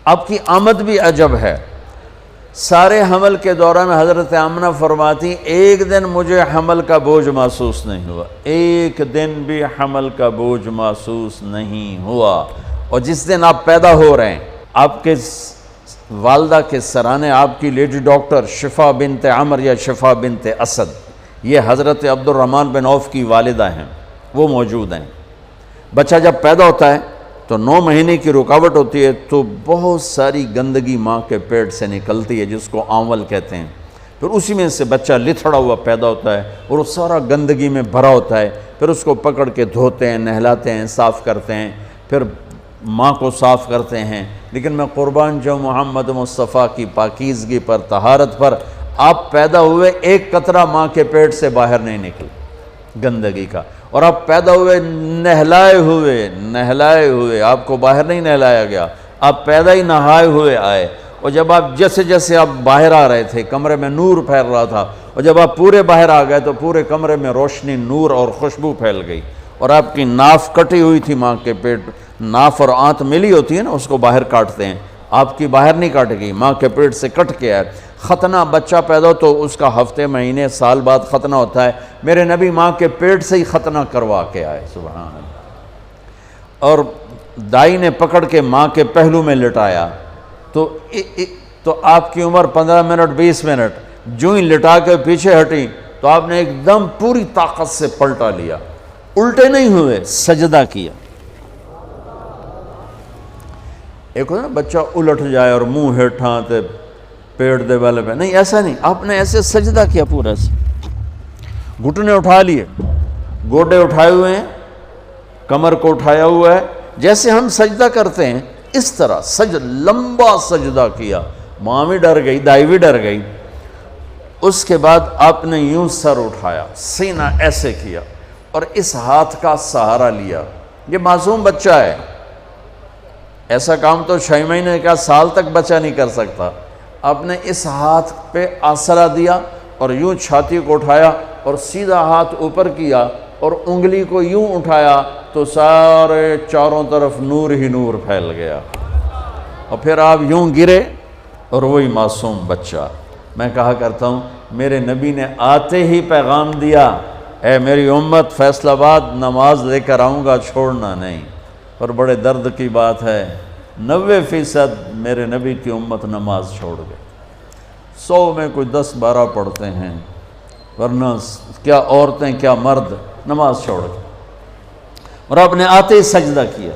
آپ کی آمد بھی عجب ہے۔ سارے حمل کے دوران حضرت آمنہ فرماتی ایک دن مجھے حمل کا بوجھ محسوس نہیں ہوا، ایک دن بھی حمل کا بوجھ محسوس نہیں ہوا۔ اور جس دن آپ پیدا ہو رہے ہیں، آپ کے والدہ کے سرانے آپ کی لیڈی ڈاکٹر شفا بنت عمر یا شفا بنت اسد، یہ حضرت عبد الرحمن بن عوف کی والدہ ہیں، وہ موجود ہیں۔ بچہ جب پیدا ہوتا ہے تو 9 مہینے کی رکاوٹ ہوتی ہے، تو بہت ساری گندگی ماں کے پیٹ سے نکلتی ہے جس کو آنول کہتے ہیں، پھر اسی میں سے بچہ لتھڑا ہوا پیدا ہوتا ہے اور وہ سارا گندگی میں بھرا ہوتا ہے، پھر اس کو پکڑ کے دھوتے ہیں، نہلاتے ہیں، صاف کرتے ہیں، پھر ماں کو صاف کرتے ہیں۔ لیکن میں قربان جو محمد مصطفیٰ کی پاکیزگی پر، طہارت پر، آپ پیدا ہوئے ایک قطرہ ماں کے پیٹ سے باہر نہیں نکل گندگی کا، اور آپ پیدا ہوئے نہلائے ہوئے، آپ کو باہر نہیں نہلایا گیا، آپ پیدا ہی نہائے ہوئے آئے۔ اور جب آپ جیسے آپ باہر آ رہے تھے کمرے میں نور پھیل رہا تھا، اور جب آپ پورے باہر آ گئے تو پورے کمرے میں روشنی، نور اور خوشبو پھیل گئی۔ اور آپ کی ناف کٹی ہوئی تھی ماں کے پیٹ، ناف اور آنت ملی ہوتی ہے نا، اس کو باہر کاٹتے ہیں، آپ کی باہر نہیں کاٹ گئی، ماں کے پیٹ سے کٹ کے آئے۔ ختنہ بچہ پیدا ہو تو اس کا ہفتے، مہینے، سال بعد ختنہ ہوتا ہے، میرے نبی ماں کے پیٹ سے ہی ختنہ کروا کے آئے، سبحان اللہ۔ اور دائی نے پکڑ کے ماں کے پہلو میں لٹایا، تو آپ کی عمر 15 منٹ 20 منٹ، جو ہی لٹا کے پیچھے ہٹی تو آپ نے ایک دم پوری طاقت سے پلٹا لیا، الٹے نہیں ہوئے، سجدہ کیا۔ ایک ہوتا ہے نا بچہ الٹ جائے اور منہ ہیٹھاں تے پیٹ دے والے پہ، نہیں ایسا نہیں، آپ نے ایسے سجدہ کیا پورا سے، گھٹنے اٹھا لیے، گوڈے اٹھائے ہوئے ہیں، کمر کو اٹھایا ہوا ہے، جیسے ہم سجدہ کرتے ہیں اس طرح لمبا سجدہ کیا۔ ماں بھی ڈر گئی، دائی بھی ڈر گئی۔ اس کے بعد آپ نے یوں سر اٹھایا، سینہ ایسے کیا اور اس ہاتھ کا سہارا لیا۔ یہ معصوم بچہ ہے، ایسا کام تو 6 مہینے کا، سال تک بچہ نہیں کر سکتا۔ آپ نے اس ہاتھ پہ آسرا دیا اور یوں چھاتی کو اٹھایا اور سیدھا ہاتھ اوپر کیا اور انگلی کو یوں اٹھایا تو سارے چاروں طرف نور ہی نور پھیل گیا، اور پھر آپ یوں گرے اور وہی معصوم بچہ۔ میں کہا کرتا ہوں میرے نبی نے آتے ہی پیغام دیا، اے میری امت، فیصل آباد نماز لے کر آؤں گا، چھوڑنا نہیں۔ اور بڑے درد کی بات ہے 90% میرے نبی کی امت نماز چھوڑ گئے، 100 میں کوئی 10-12 پڑھتے ہیں، ورنہ کیا عورتیں کیا مرد نماز چھوڑ گئے۔ اور آپ نے آتے ہی سجدہ کیا۔